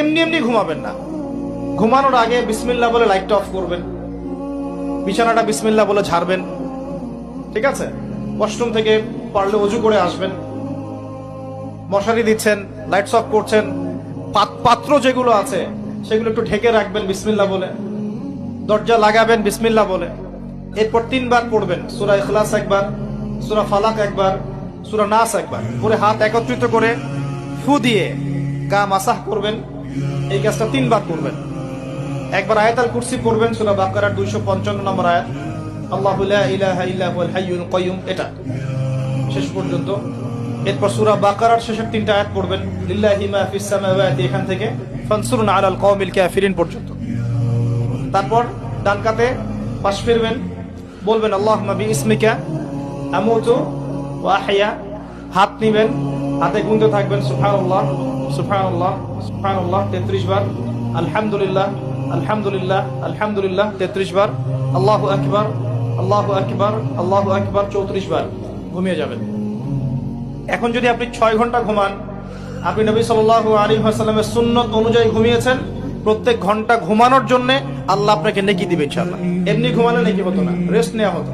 এমনি এমনি ঘুমাবেন না। ঘুমানোর আগে বিসমিল্লাহ বলে লাইটটা অফ করবেন, বিছানাটা বিসমিল্লাহ বলে ঝাড়বেন, ঠিক আছে? ওয়াশরুম থেকে পারলে অজু করে আসবেন। মশারি দিচ্ছেন, লাইটস অফ করছেন, পাত্র যেগুলো আছে সেগুলো একটু ঢেকে রাখবেন বিসমিল্লাহ বলে, দরজা লাগাবেন বিসমিল্লাহ বলে। এরপর 3 বার পড়বেন সূরা ইখলাস একবার, সূরা ফালাক একবার, সূরা নাস একবার, পরে হাত একত্রিত করে ফু দিয়ে গা মাসাহ করবেন। এই কাজটা 3 বার করবেন। একবার আয়াতুল কুরসি পড়বেন, সূরা বাকারার 255 নম্বর আয়াত, আল্লাহু লা ইলাহা ইল্লা হুয়াল হাইয়ুল কাইয়্যুম, এটা শেষ পর্যন্ত। এরপর সূরা বাকারার শেষের 3টা আয়াত পড়বেন, লিল্লাহি মা ফিস সামাওয়াতি, এখান থেকে ফানসুরনা আলাল কওমিল কাফিরিন পর্যন্ত। তারপর ডান কাতে পাশ ফিরবেন, বলবেন আল্লাহুম্মা বিইসমিকা আমুতু ওয়া আহইয়া। হাত নিবেন, হাতে গুনতে থাকবেন সুবহানাল্লাহ সুবহানাল্লাহ সুবহানাল্লাহ 33 বার, আলহামদুলিল্লাহ আলহামদুলিল্লাহ আলহামদুলিল্লাহ 33 বার, আল্লাহু আকবার আল্লাহু আকবার আল্লাহু আকবার 34 বার। ঘুমিয়ে যাবেন। এখন যদি আপনি 6 ঘন্টা ঘুমান, আপনি নবী সাল্লাল্লাহু আলাইহি ওয়াসাল্লামের সুন্নত অনুযায়ী ঘুমিয়েছেন, প্রত্যেক ঘন্টা ঘুমানোর জন্য আল্লাহ আপনাকে নেকি দিবে ইনশাআল্লাহ। এমনি ঘুমালে নেকি হতো না, রেস্ট নেওয়া হতো।